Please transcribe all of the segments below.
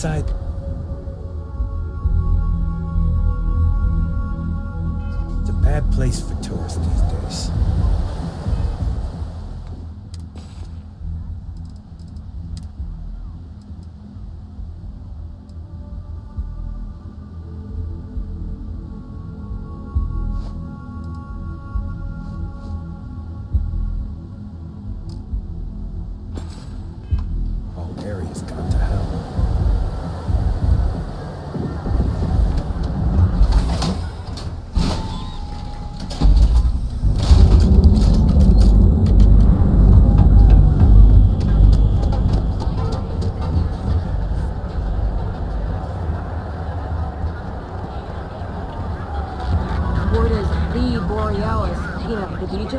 side. It's a bad place for tourists these days. Area's gone to hell. Word is the Borealis, the DJ?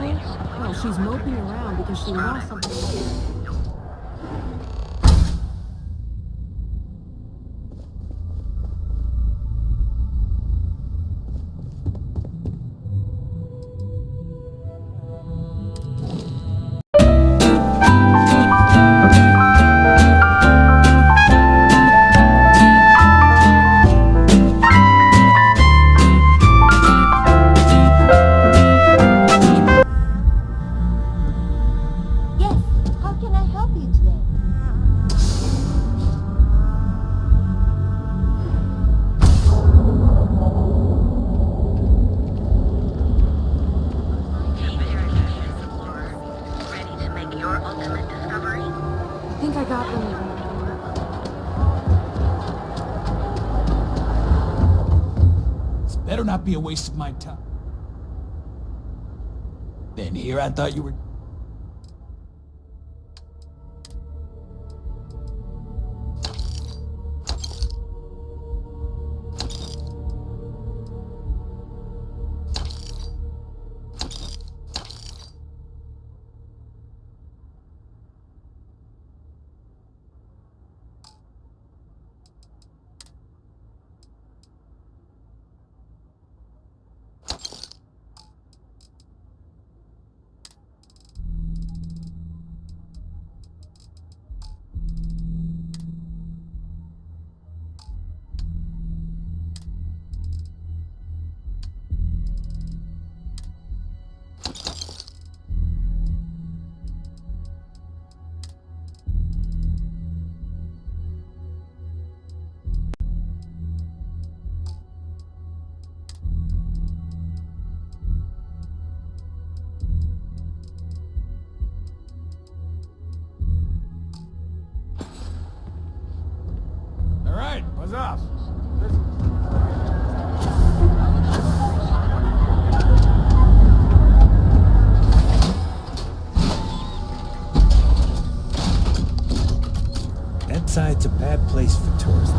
Well, she's moping around because she lost something. Better not be a waste of my time. Then here I thought you were... What's up? That side's a bad place for tourists.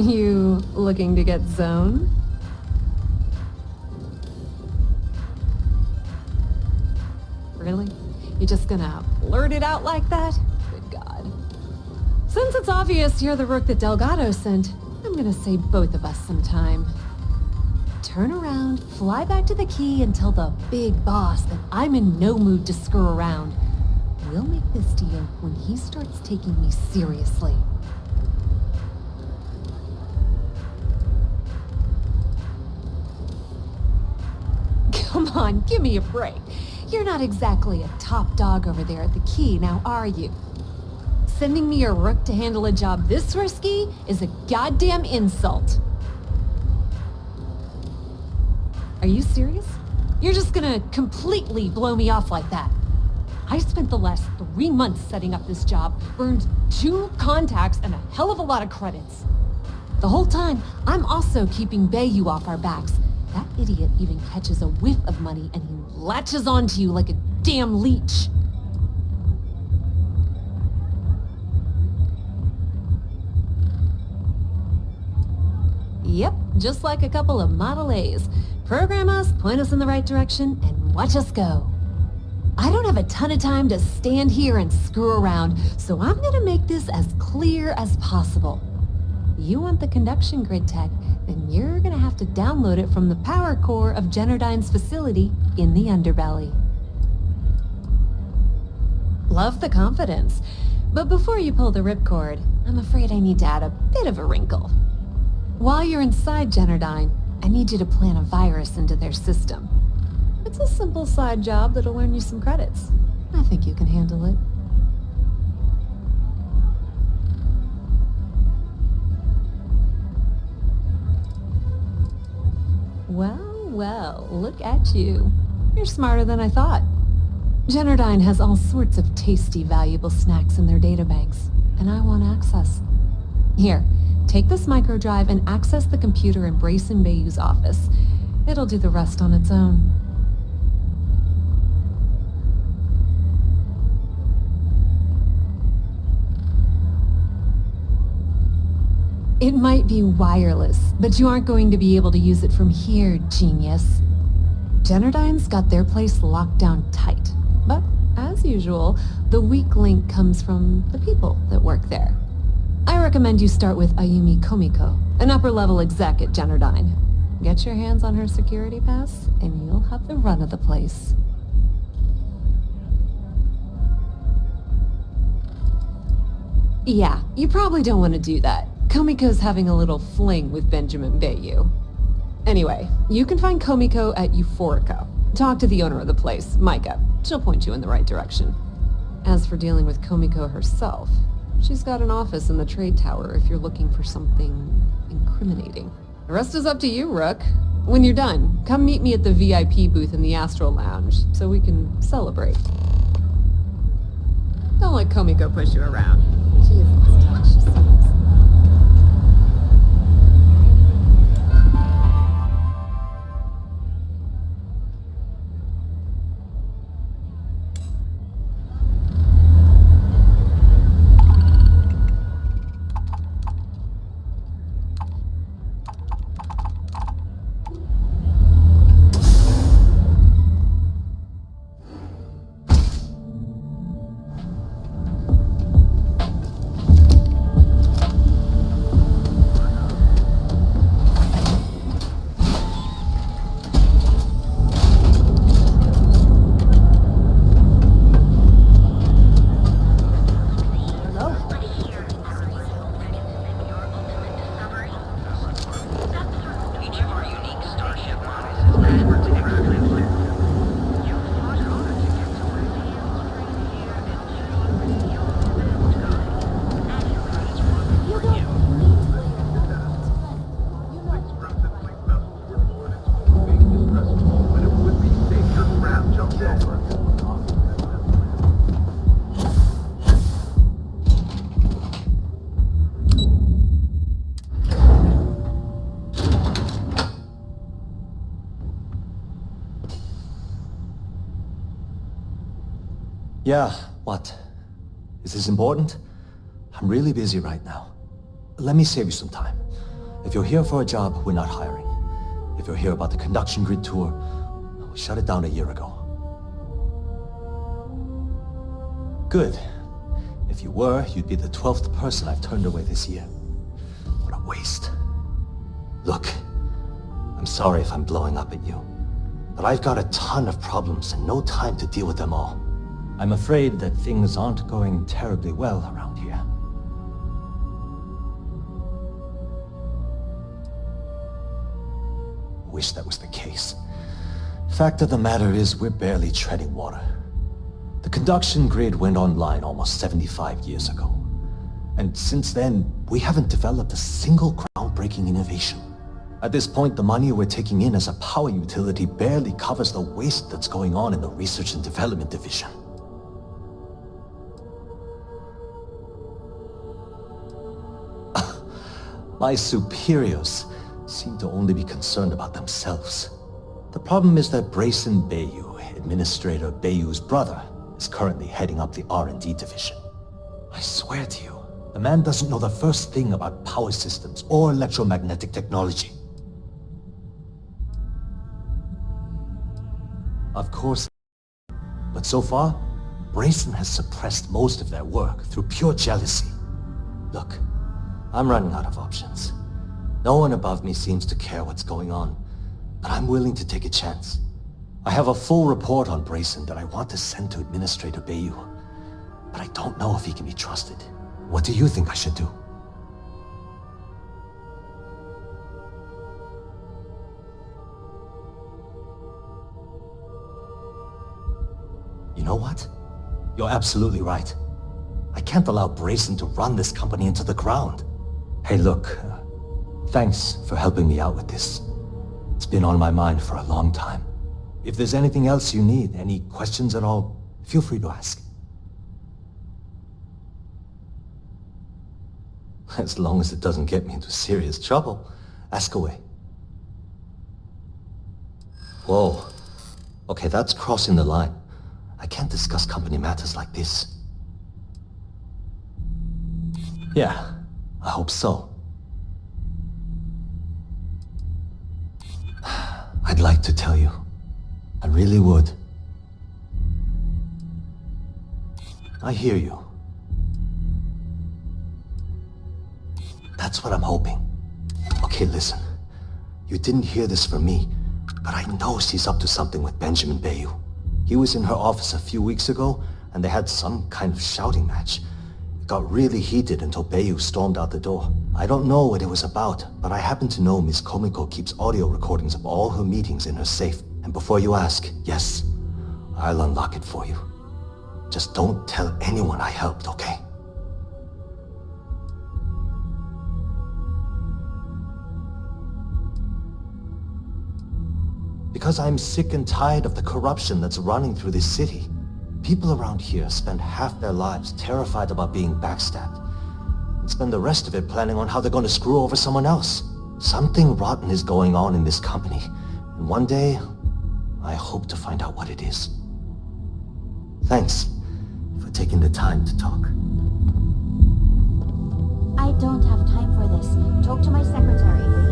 You looking to get zoned? Really? You just gonna blurt it out like that? Good God. Since it's obvious you're the rook that Delgado sent, I'm gonna save both of us some time. Turn around, fly back to the key, and tell the big boss that I'm in no mood to screw around. We'll make this deal when he starts taking me seriously. Come on, give me a break. You're not exactly a top dog over there at the key, now are you? Sending me a rook to handle a job this risky is a goddamn insult. Are you serious? You're just gonna completely blow me off like that? I spent the last 3 months setting up this job, earned 2 contacts and a hell of a lot of credits. The whole time, I'm also keeping Bayou off our backs. That idiot even catches a whiff of money and he latches onto you like a damn leech. Yep, just like a couple of Model A's. Program us, point us in the right direction, and watch us go. I don't have a ton of time to stand here and screw around, so I'm gonna make this as clear as possible. You want the conduction grid tech, then you're gonna have to download it from the power core of Generdyne's facility in the underbelly. Love the confidence, but before you pull the ripcord, I'm afraid I need to add a bit of a wrinkle. While you're inside Generdyne, I need you to plant a virus into their system. It's a simple side job that'll earn you some credits. I think you can handle it. Well, look at you. You're smarter than I thought. Generdyne has all sorts of tasty, valuable snacks in their databanks, and I want access. Here, take this microdrive and access the computer in Brayson Bayou's office. It'll do the rest on its own. It might be wireless, but you aren't going to be able to use it from here, genius. Generdyne's got their place locked down tight. But, as usual, the weak link comes from the people that work there. I recommend you start with Ayumi Komiko, an upper-level exec at Generdyne. Get your hands on her security pass, and you'll have the run of the place. Yeah, you probably don't want to do that. Komiko's having a little fling with Benjamin Bayou. Anyway, you can find Komiko at Euphorica. Talk to the owner of the place, Micah. She'll point you in the right direction. As for dealing with Komiko herself, she's got an office in the trade tower if you're looking for something incriminating. The rest is up to you, Rook. When you're done, come meet me at the VIP booth in the Astral Lounge so we can celebrate. Don't let Komiko push you around. She isn't as tough as she seems. Yeah, what? Is this important? I'm really busy right now. Let me save you some time. If you're here for a job, we're not hiring. If you're here about the conduction grid tour, we shut it down a year ago. Good. If you were, you'd be the 12th person I've turned away this year. What a waste. Look, I'm sorry if I'm blowing up at you, but I've got a ton of problems and no time to deal with them all. I'm afraid that things aren't going terribly well around here. Wish that was the case. Fact of the matter is, we're barely treading water. The conduction grid went online almost 75 years ago. And since then, we haven't developed a single groundbreaking innovation. At this point, the money we're taking in as a power utility barely covers the waste that's going on in the research and development division. My superiors seem to only be concerned about themselves. The problem is that Brayson Bayou, Administrator Bayou's brother, is currently heading up the R&D division. I swear to you, The man doesn't know the first thing about power systems or electromagnetic technology. Of course, but so far, Brayson has suppressed most of their work through pure jealousy. Look, I'm running out of options. No one above me seems to care what's going on, but I'm willing to take a chance. I have a full report on Brayson that I want to send to Administrator Bayou, but I don't know if he can be trusted. What do you think I should do? You know what? You're absolutely right. I can't allow Brayson to run this company into the ground. Hey, look, thanks for helping me out with this. It's been on my mind for a long time. If there's anything else you need, any questions at all, feel free to ask. As long as it doesn't get me into serious trouble, ask away. Whoa. Okay, that's crossing the line. I can't discuss company matters like this. Yeah, I hope so. I'd like to tell you. I really would. I hear you. That's what I'm hoping. Okay, listen. You didn't hear this from me, but I know she's up to something with Benjamin Bayou. He was in her office a few weeks ago, and they had some kind of shouting match. It got really heated until Bayou stormed out the door. I don't know what it was about, but I happen to know Miss Komiko keeps audio recordings of all her meetings in her safe. And before you ask, yes, I'll unlock it for you. Just don't tell anyone I helped, okay? Because I'm sick and tired of the corruption that's running through this city. People around here spend half their lives terrified about being backstabbed, and spend the rest of it planning on how they're going to screw over someone else. Something rotten is going on in this company, and one day, I hope to find out what it is. Thanks for taking the time to talk. I don't have time for this. Talk to my secretary, please.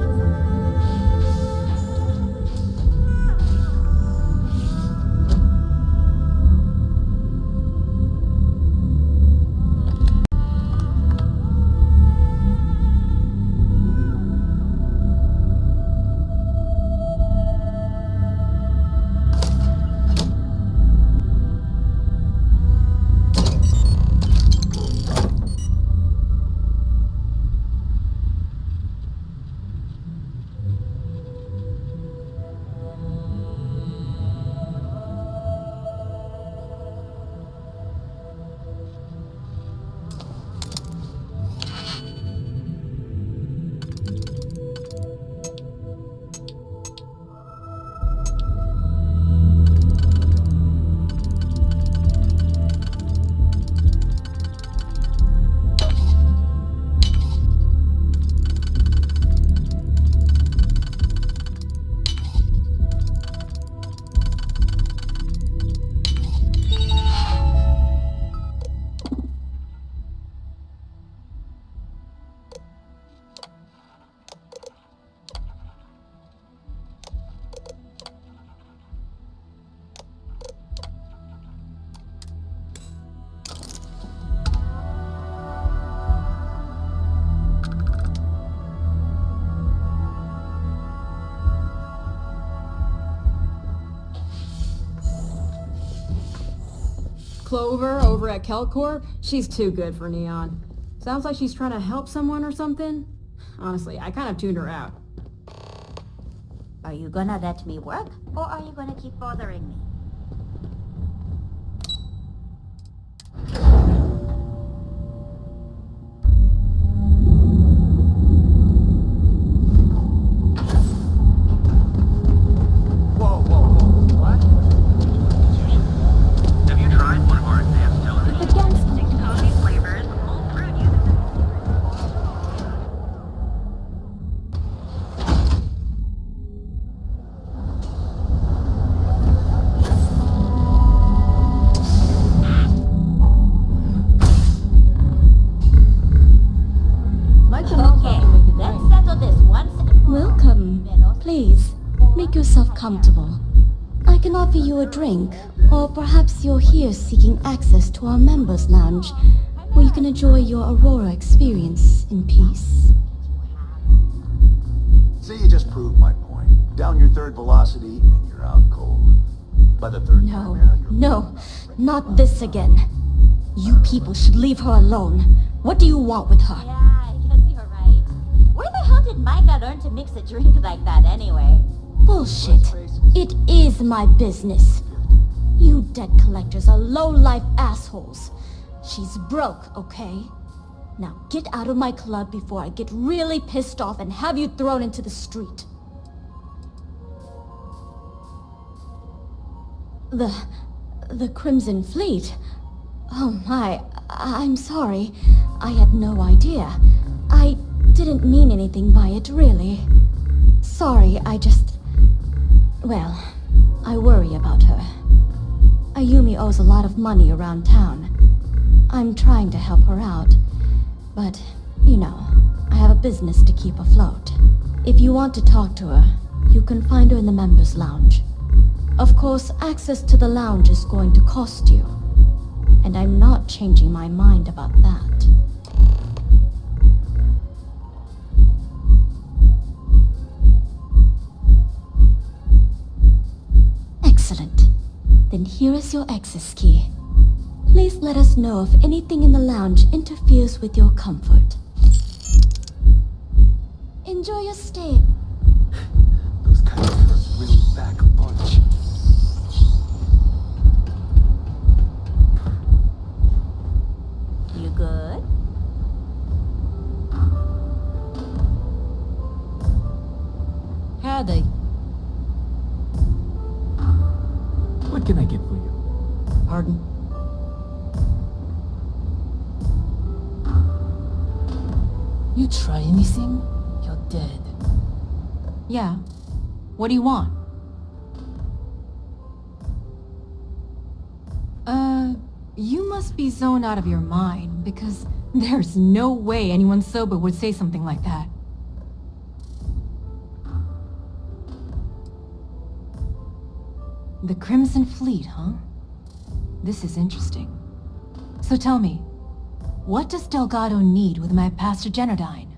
Clover over at Kelcorp, she's too good for Neon. Sounds like she's trying to help someone or something. Honestly, I kind of tuned her out. Are you gonna let me work, or are you gonna keep bothering me? yourself comfortable. I can offer you a drink, or perhaps you're here seeking access to our members' lounge, where you can enjoy your Aurora experience in peace. See, you just proved my point. Down your third velocity, and you're out cold. By the third No, time, you're... no, not this again. You people should leave her alone. What do you want with her? Yeah, I guess you're right. Where the hell did Micah learn to mix a drink like that anyway? Bullshit. It is my business. You debt collectors are low-life assholes. She's broke, okay? Now get out of my club before I get really pissed off and have you thrown into the street. The Crimson Fleet? Oh my, I'm sorry. I had no idea. I didn't mean anything by it, really. Sorry, well, I worry about her. Ayumi owes a lot of money around town. I'm trying to help her out. But, I have a business to keep afloat. If you want to talk to her, you can find her in the members' lounge. Of course, access to the lounge is going to cost you. And I'm not changing my mind about that. Excellent. Then here is your access key. Please let us know if anything in the lounge interferes with your comfort. Enjoy your stay. Those kind of hurt really back a bunch. You good? Howdy. What can I get for you? Pardon? You try anything, you're dead. Yeah. What do you want? You must be zoned out of your mind, because there's no way anyone sober would say something like that. The Crimson Fleet, huh? This is interesting. So tell me, what does Delgado need with my Pastor Genardine?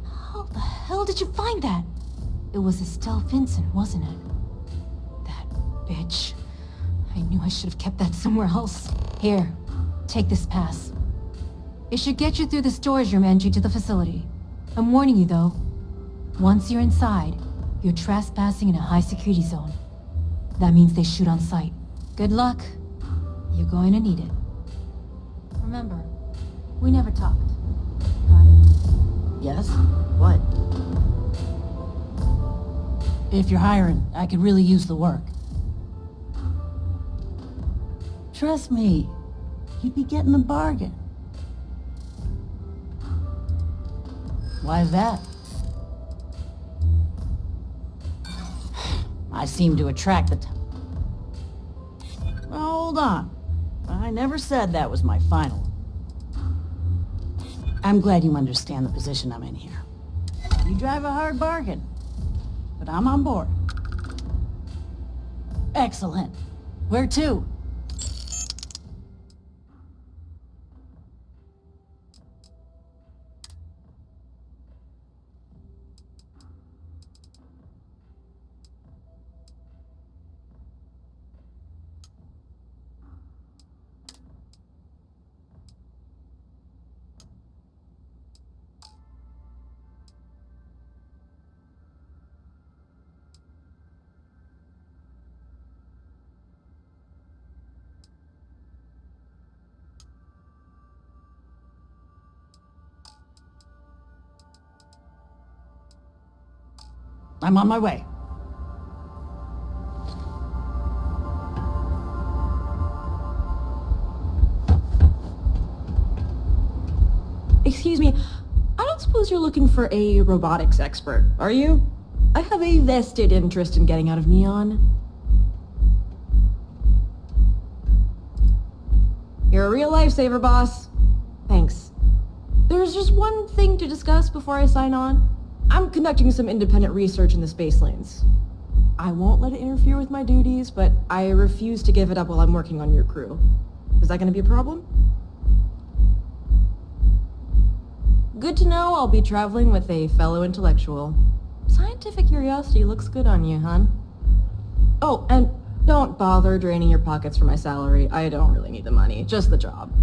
How the hell did you find that? It was Estelle Vincent, wasn't it? That bitch. I knew I should have kept that somewhere else. Here, take this pass. It should get you through the storage room entry to the facility. I'm warning you though. Once you're inside, you're trespassing in a high-security zone. That means they shoot on sight. Good luck. You're going to need it. Remember, we never talked. Got it? Yes? What? If you're hiring, I could really use the work. Trust me, you'd be getting a bargain. Why is that? I seem to attract the Hold on. I never said that was my final. I'm glad you understand the position I'm in here. You drive a hard bargain, but I'm on board. Excellent. Where to? I'm on my way. Excuse me, I don't suppose you're looking for a robotics expert, are you? I have a vested interest in getting out of Neon. You're a real lifesaver, boss. Thanks. there's just one thing to discuss before I sign on. I'm conducting some independent research in the space lanes. I won't let it interfere with my duties, but I refuse to give it up while I'm working on your crew. Is that going to be a problem? Good to know I'll be traveling with a fellow intellectual. Scientific curiosity looks good on you, hon. Oh, and don't bother draining your pockets for my salary. I don't really need the money, just the job.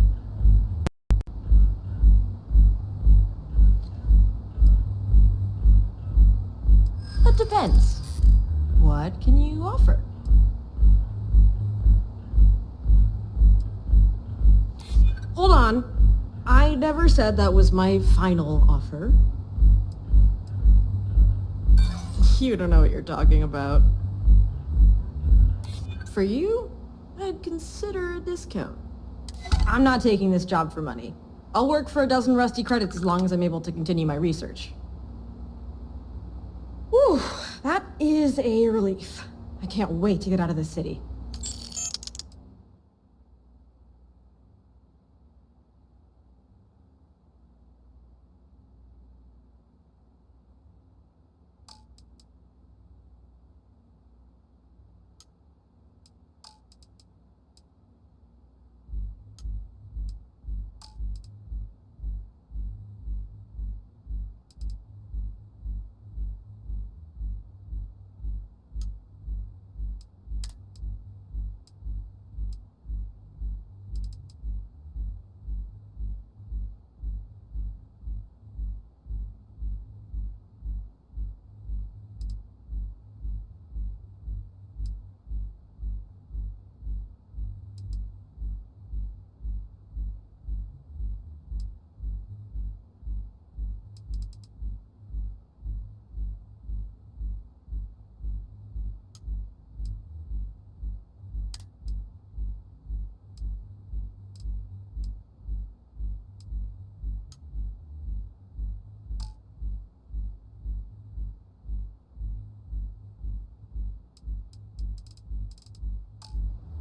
That depends. What can you offer? Hold on. I never said that was my final offer. You don't know what you're talking about. For you, I'd consider a discount. I'm not taking this job for money. I'll work for a dozen rusty credits as long as I'm able to continue my research. Whew, that is a relief. I can't wait to get out of this city.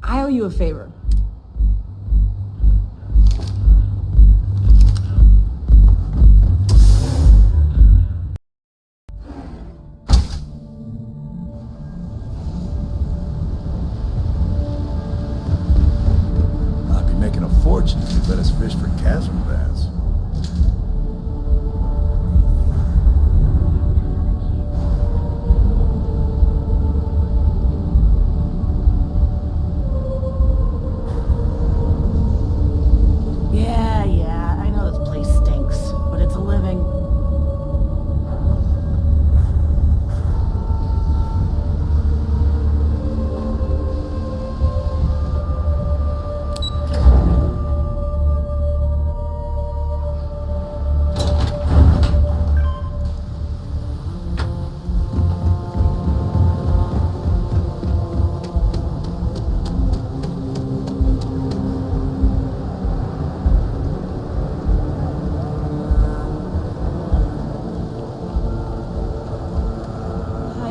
I owe you a favor. I'll be making a fortune if you let us fish for chasm bass. Yeah, I know this place stinks, but it's a living.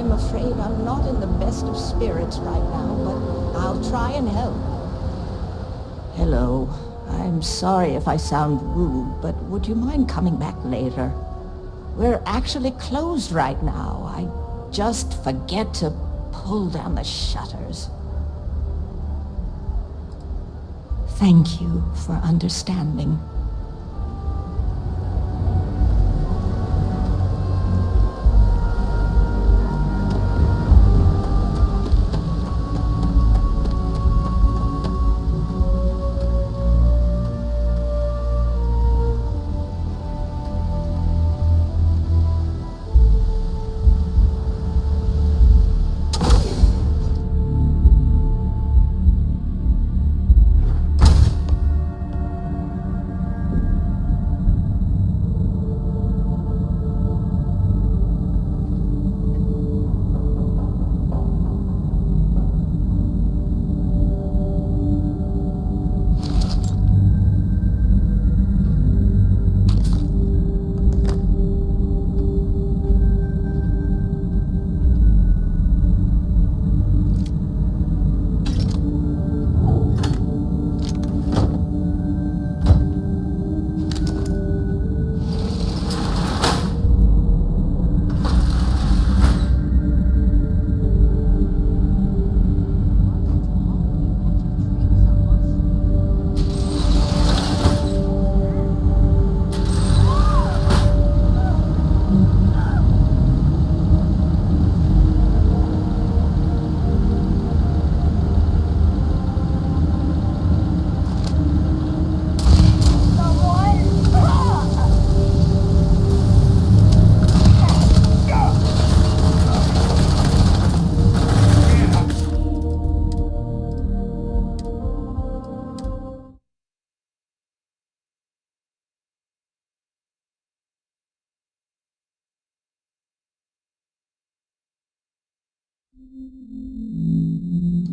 I'm afraid I'm not in the best of spirits right now, but I'll try and help. Hello. I'm sorry if I sound rude, but would you mind coming back later? We're actually closed right now. I just forget to pull down the shutters. Thank you for understanding.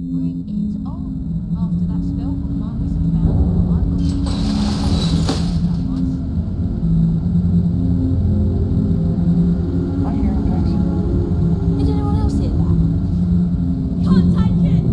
Bring it on. After that spell my wizard found, I've got that was. I hear him, Dex. Did anyone else hear that? Can't take it!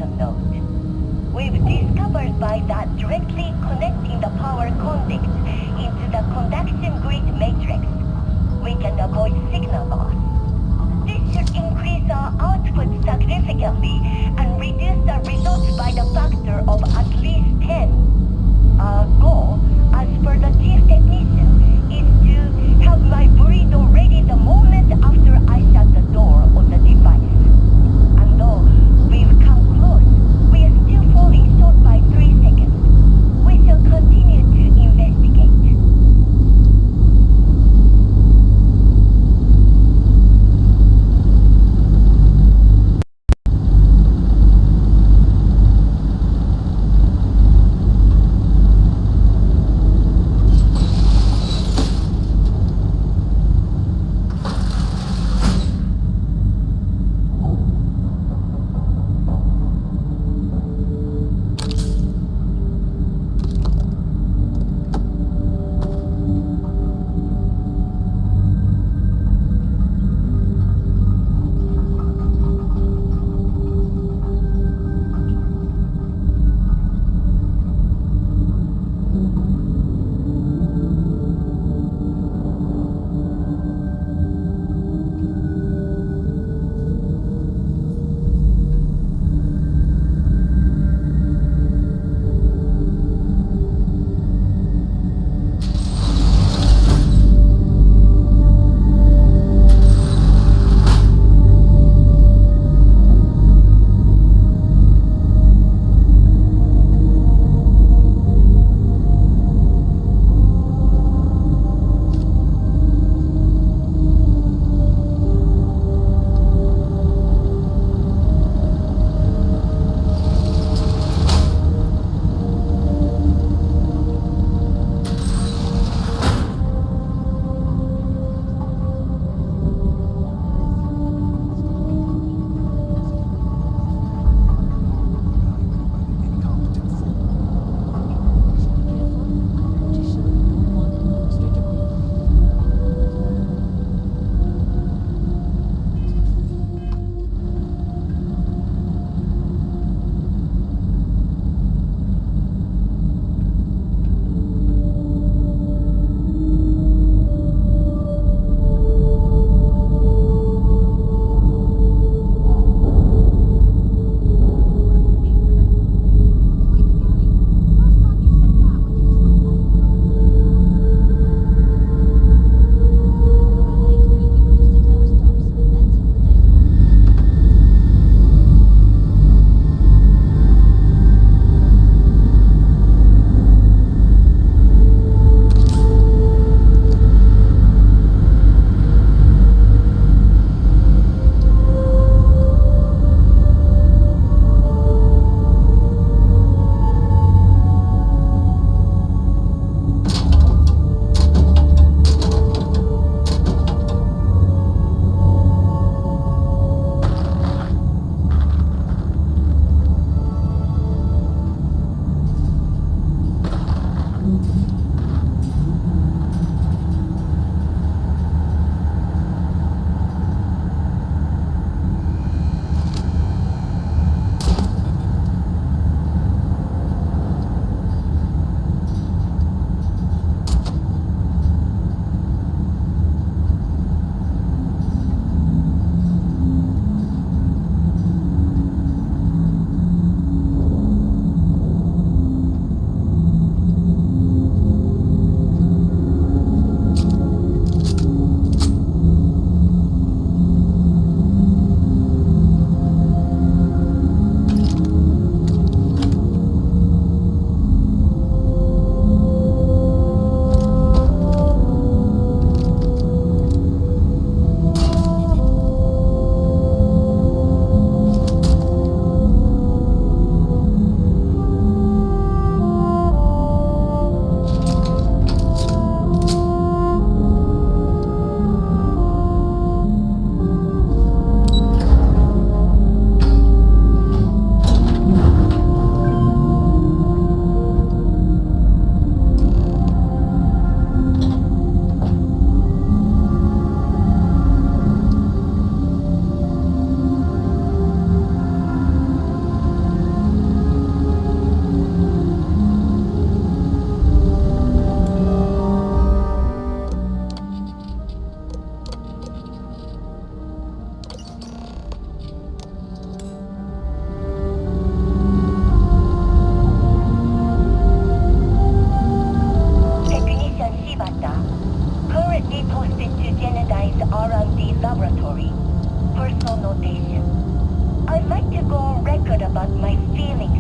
connection node. We've discovered by that directly connecting the power conduct into the conduction grid matrix, we can avoid signal loss. This should increase our output significantly and reduce the results by the factor of at least 10. Our goal, as per the chief technician, is to have my burrito ready the moment after I shut the door on the device. And though we've come close, we are still falling short by 3 seconds. We shall continue to investigate.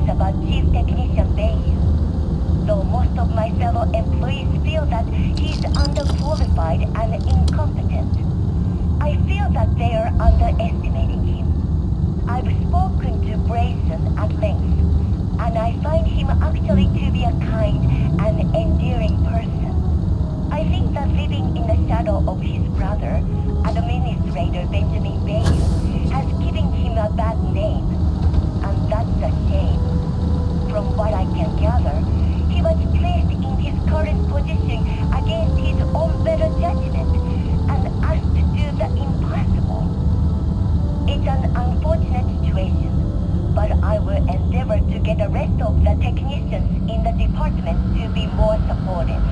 about Chief Technician Bayou. Though most of my fellow employees feel that he's underqualified and incompetent, I feel that they are underestimating him. I've spoken to Brayson at length, and I find him actually to be a kind and endearing person. I think that living in the shadow of his brother, Administrator Benjamin Bayou, has given him a bad name, and that's a shame. From what I can gather, he was placed in his current position against his own better judgment and asked to do the impossible. It's an unfortunate situation, but I will endeavor to get the rest of the technicians in the department to be more supportive.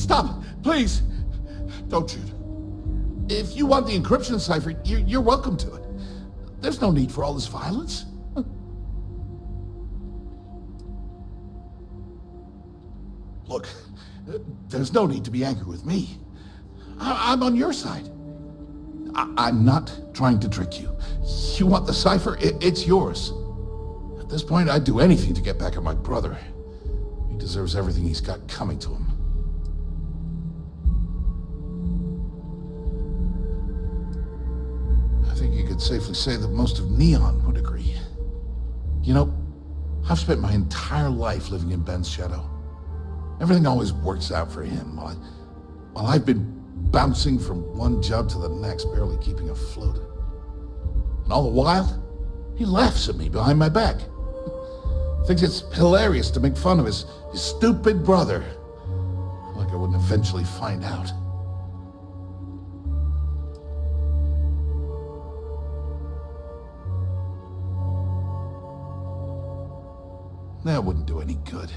Stop! Please! Don't shoot. If you want the encryption cipher, you're welcome to it. There's no need for all this violence. Look, there's no need to be angry with me. I'm on your side. I'm not trying to trick you. You want the cipher? It's yours. At this point, I'd do anything to get back at my brother. He deserves everything he's got coming to him. I think you could safely say that most of Neon would agree. You know, I've spent my entire life living in Ben's shadow. Everything always works out for him, while I've been bouncing from one job to the next, barely keeping afloat. And all the while, he laughs at me behind my back. Thinks it's hilarious to make fun of his stupid brother. Like I wouldn't eventually find out. That wouldn't do any good.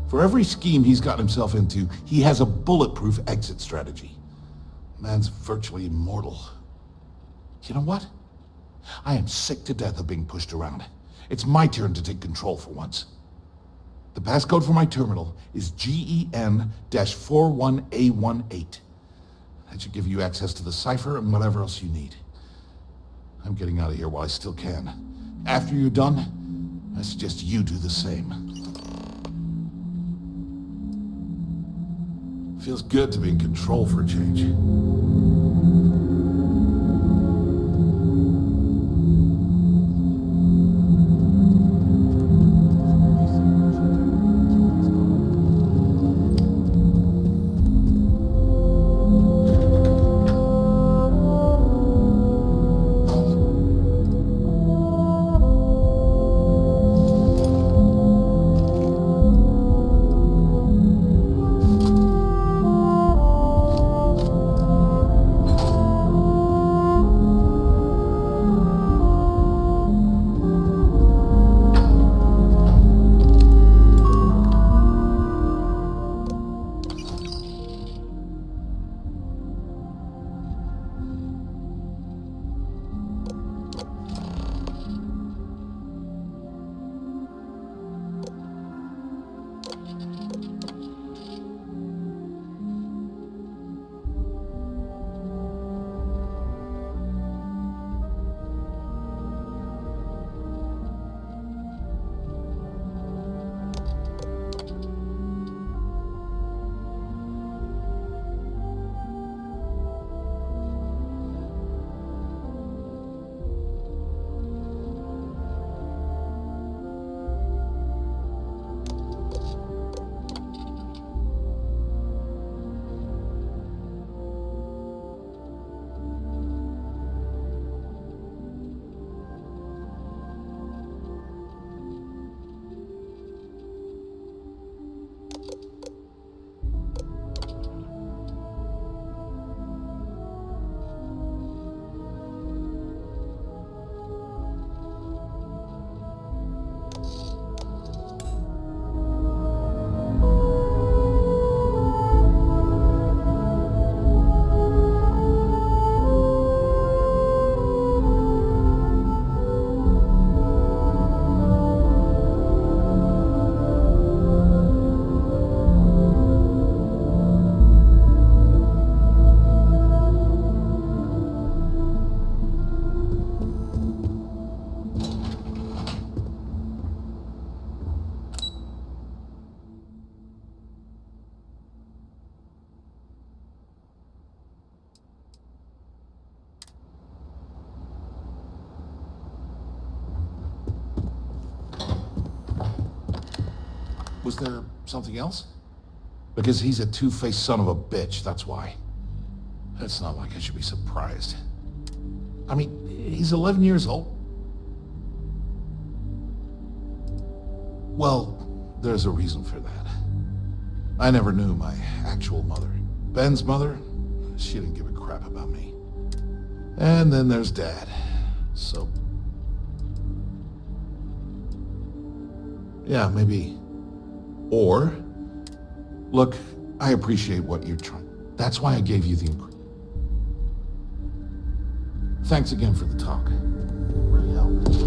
For every scheme he's gotten himself into, he has a bulletproof exit strategy. Man's virtually immortal. You know what? I am sick to death of being pushed around. It's my turn to take control for once. The passcode for my terminal is GEN-41A18. That should give you access to the cipher and whatever else you need. I'm getting out of here while I still can. After you're done, I suggest you do the same. Feels good to be in control for a change. Was there something else? Because he's a two-faced son of a bitch, that's why. It's not like I should be surprised. I mean, he's 11 years old. Well, there's a reason for that. I never knew my actual mother. Ben's mother, she didn't give a crap about me. And then there's Dad. So... yeah, maybe. Or, look, I appreciate what you're trying. That's why I gave you the inquiry. Thanks again for the talk. Really helped.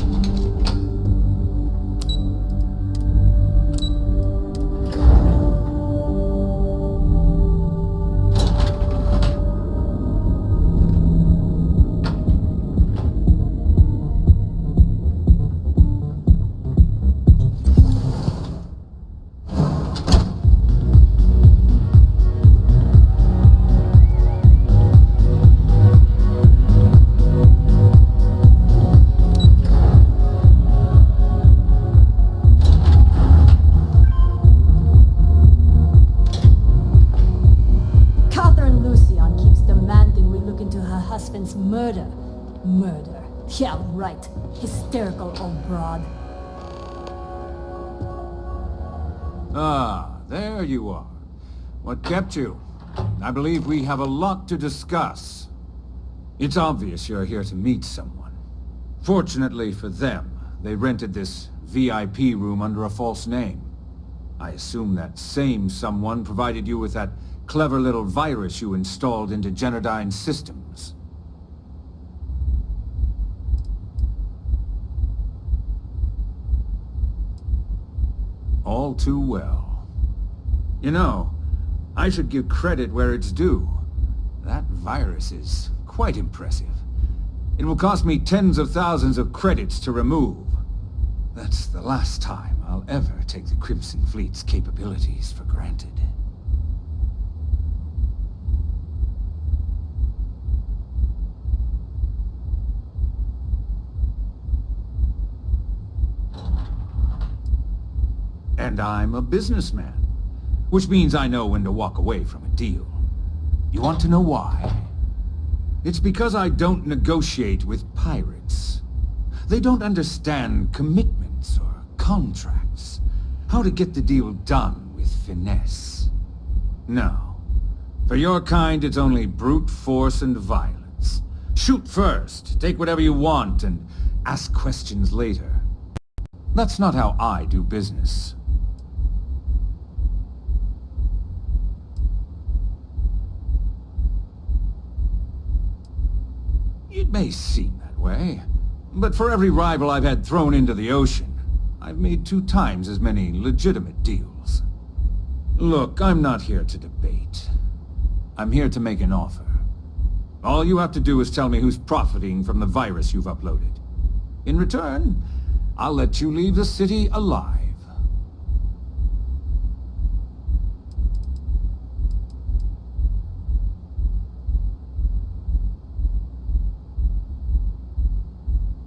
Murder. Murder. Yeah, right. Hysterical old broad. Ah, there you are. What kept you? I believe we have a lot to discuss. It's obvious you're here to meet someone. Fortunately for them, they rented this VIP room under a false name. I assume that same someone provided you with that clever little virus you installed into Genodyne's systems. All too well. You know, I should give credit where it's due. That virus is quite impressive. It will cost me tens of thousands of credits to remove. That's the last time I'll ever take the Crimson Fleet's capabilities for granted. And I'm a businessman, which means I know when to walk away from a deal. You want to know why? It's because I don't negotiate with pirates. They don't understand commitments or contracts, how to get the deal done with finesse. No. For your kind, it's only brute force and violence. Shoot first, take whatever you want, and ask questions later. That's not how I do business. It may seem that way, but for every rival I've had thrown into the ocean, I've made 2 times as many legitimate deals. Look, I'm not here to debate. I'm here to make an offer. All you have to do is tell me who's profiting from the virus you've uploaded. In return, I'll let you leave the city alive.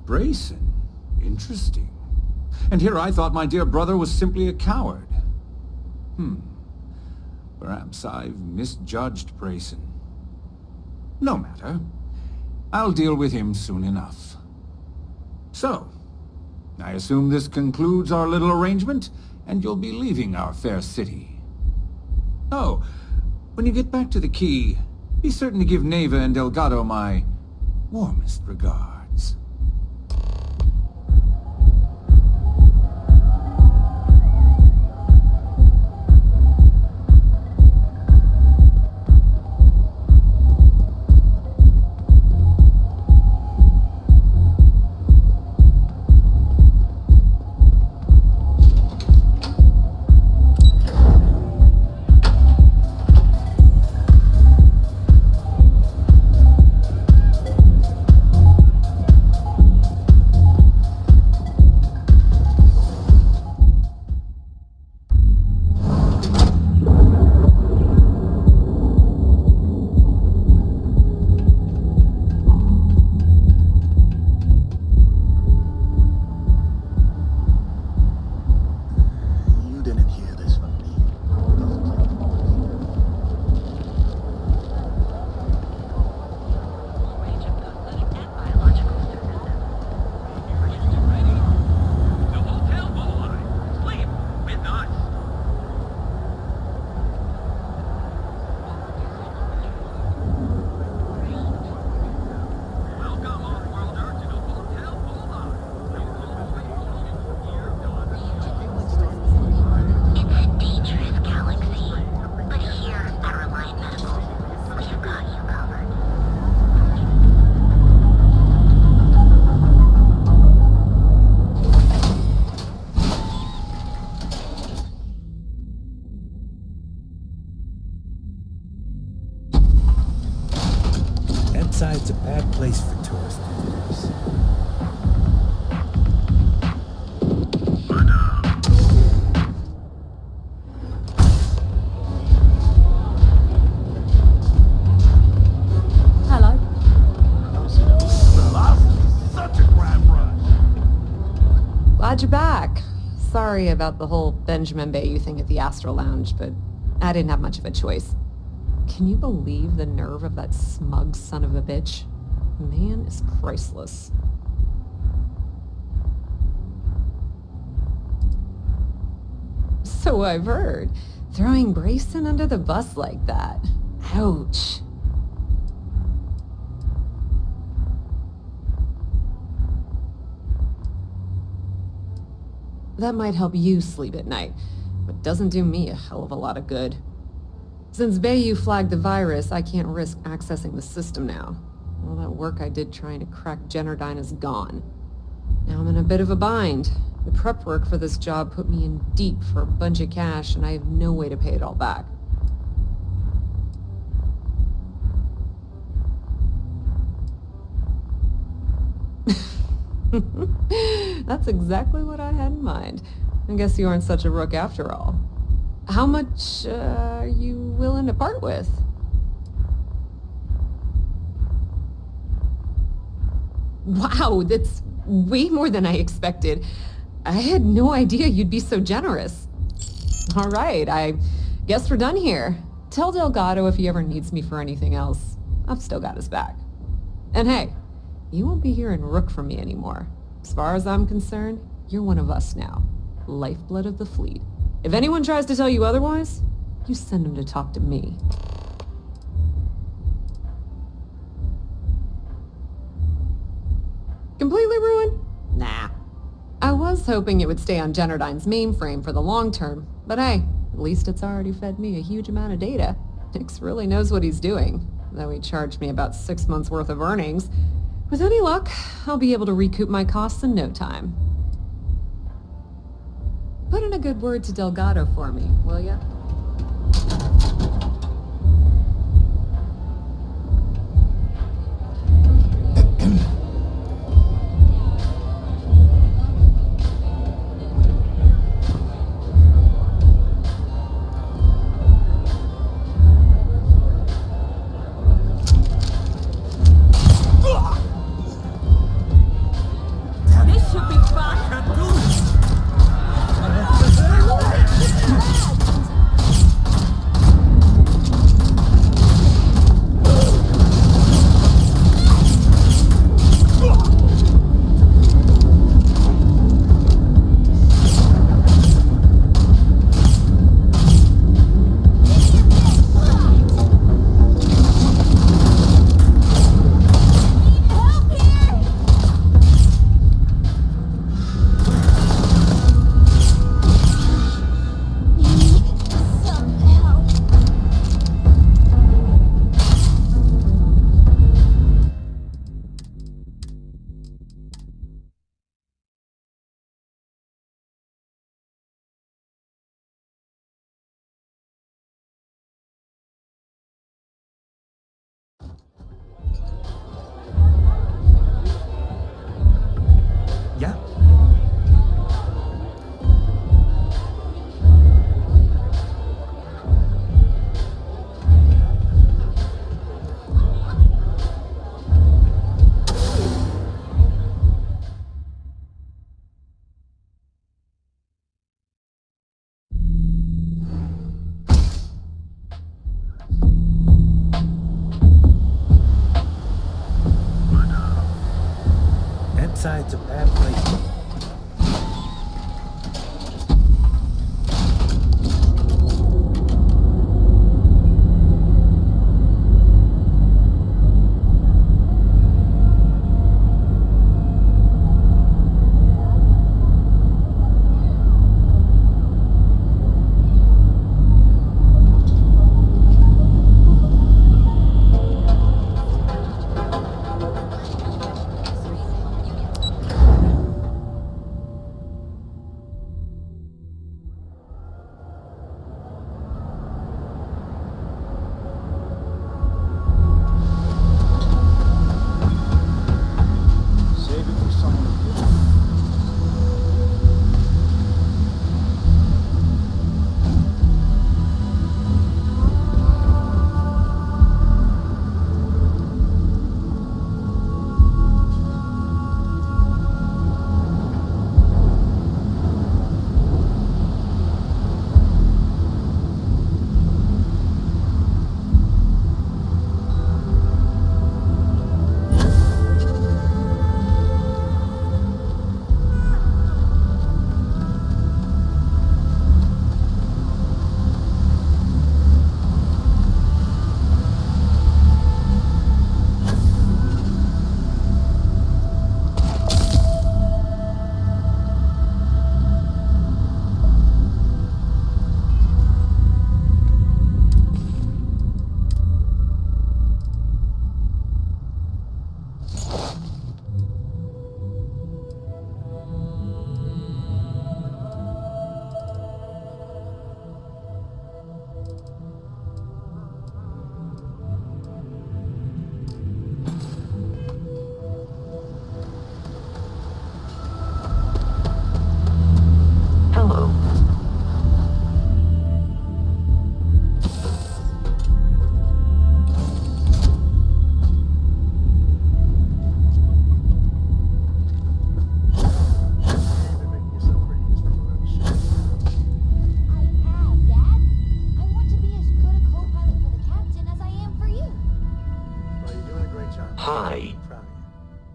Brayson? Interesting. And here I thought my dear brother was simply a coward. Perhaps I've misjudged Brayson. No matter. I'll deal with him soon enough. So, I assume this concludes our little arrangement, and you'll be leaving our fair city. Oh, when you get back to the quay, be certain to give Neva and Delgado my warmest regards. side's a bad place for tourists these days. Hello. Glad you're back. Sorry about the whole Benjamin Bayou thing at the Astral Lounge, but I didn't have much of a choice. Can you believe the nerve of that smug son of a bitch? The man is priceless. So I've heard. Throwing Grayson under the bus like that. Ouch. That might help you sleep at night, but doesn't do me a hell of a lot of good. Since Bayou flagged the virus, I can't risk accessing the system now. All that work I did trying to crack Generdyne is gone. Now I'm in a bit of a bind. The prep work for this job put me in deep for a bunch of cash, and I have no way to pay it all back. That's exactly what I had in mind. I guess you aren't such a rook after all. How much are you willing to part with? Wow, that's way more than I expected. I had no idea you'd be so generous. All right, I guess we're done here. Tell Delgado if he ever needs me for anything else. I've still got his back. And hey, you won't be hearing rook from me anymore. As far as I'm concerned, you're one of us now. Lifeblood of the fleet. If anyone tries to tell you otherwise, you send them to talk to me. Completely ruined? Nah. I was hoping it would stay on Generdyne's mainframe for the long term, but hey, at least it's already fed me a huge amount of data. Nix really knows what he's doing, though he charged me about 6 months worth of earnings. With any luck, I'll be able to recoup my costs in no time. Put in a good word to Delgado for me, will ya? This should be fun. Yeah. That side's a bad place.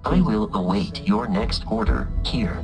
I will await your next order here.